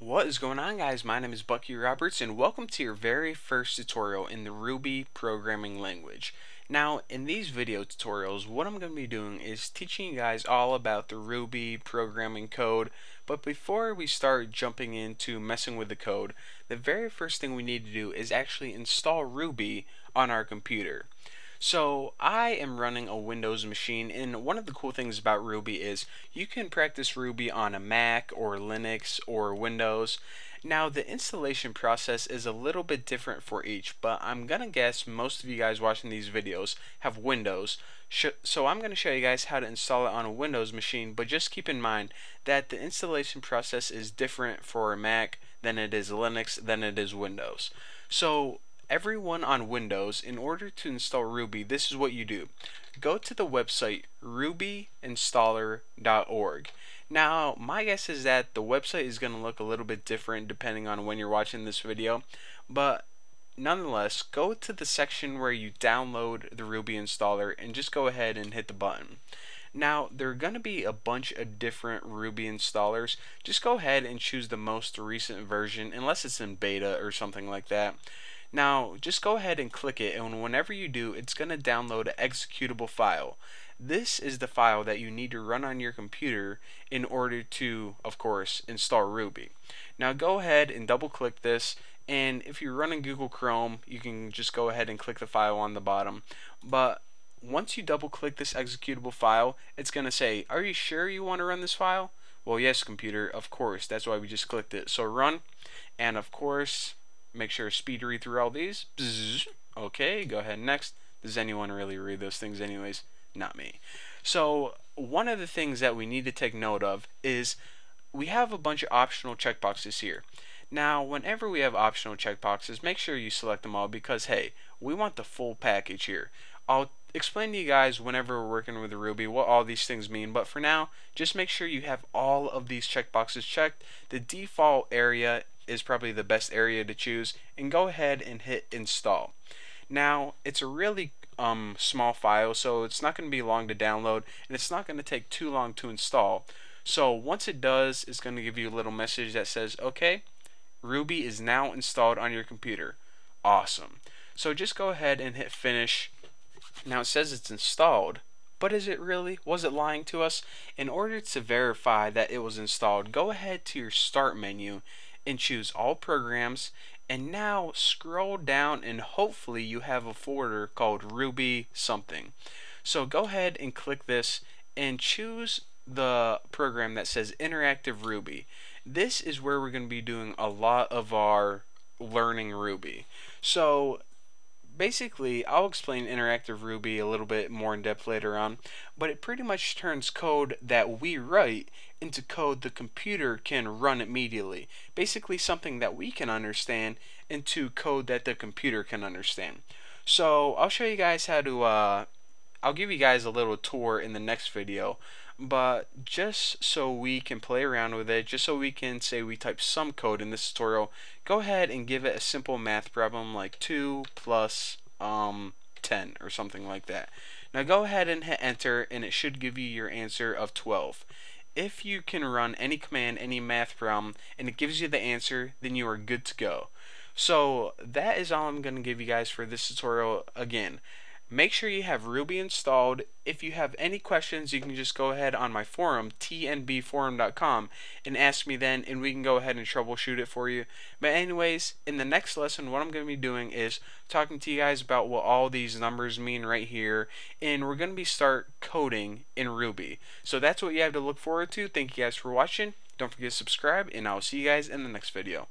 What is going on, guys? My name is Bucky Roberts and welcome to your very first tutorial in the Ruby programming language. Now, in these video tutorials, what I'm going to be doing is teaching you guys all about the Ruby programming code. But before we start jumping into messing with the code, the very first thing we need to do is actually install Ruby on our computer. So I am running a Windows machine, and one of the cool things about Ruby is you can practice Ruby on a Mac or Linux or Windows. Now the installation process is a little bit different for each, but I'm gonna guess most of you guys watching these videos have Windows. So I'm going to show you guys how to install it on a Windows machine, but just keep in mind that the installation process is different for a Mac than it is Linux than it is Windows. So everyone on Windows, in order to install Ruby, this is what you do. Go to the website rubyinstaller.org. Now, my guess is that the website is going to look a little bit different depending on when you're watching this video, but nonetheless, go to the section where you download the Ruby installer and just go ahead and hit the button. Now, there are going to be a bunch of different Ruby installers. Just go ahead and choose the most recent version, unless it's in beta or something like that. Now, just go ahead and click it, and whenever you do, it's going to download an executable file. This is the file that you need to run on your computer in order to, of course, install Ruby. Now go ahead and double click this, and if you're running Google Chrome, you can just go ahead and click the file on the bottom. But once you double click this executable file, it's going to say, are you sure you want to run this file? Well, yes, computer, of course. That's why we just clicked it. So run, and of course, make sure to speed read through all these. Bzzz. Okay, go ahead next. Does anyone really read those things anyways? Not me. So one of the things that we need to take note of is we have a bunch of optional checkboxes here. Now, whenever we have optional checkboxes, make sure you select them all because, hey, we want the full package here. I'll explain to you guys whenever we're working with Ruby what all these things mean, but for now, just make sure you have all of these checkboxes checked. The default area is probably the best area to choose, and go ahead and hit install. Now, it's a really small file, so it's not going to be long to download, and it's not going to take too long to install. So once it does, it's going to give you a little message that says, okay, Ruby is now installed on your computer. Awesome. So just go ahead and hit finish. Now it says it's installed, but is it really? Was it lying to us? In order to verify that it was installed, go ahead to your start menu and choose all programs, and now scroll down and hopefully you have a folder called Ruby something. So go ahead and click this and choose the program that says Interactive Ruby. This is where we're going to be doing a lot of our learning Ruby. So basically, I'll explain Interactive Ruby a little bit more in depth later on, but it pretty much turns code that we write into code the computer can run immediately. Basically something that we can understand into code that the computer can understand. So I'll show you guys how to, I'll give you guys a little tour in the next video, but just so we can play around with it, just so we can say we type some code in this tutorial, go ahead and give it a simple math problem like 2 plus 10 or something like that. Now go ahead and hit enter, and it should give you your answer of 12. If you can run any command, any math problem, and it gives you the answer, then you are good to go. So that is all I'm going to give you guys for this tutorial. Again, make sure you have Ruby installed. If you have any questions, you can just go ahead on my forum, tnbforum.com, and ask me then, and we can go ahead and troubleshoot it for you. But anyways, in the next lesson, what I'm going to be doing is talking to you guys about what all these numbers mean right here, and we're going to be start coding in Ruby. So that's what you have to look forward to. Thank you guys for watching. Don't forget to subscribe, and I'll see you guys in the next video.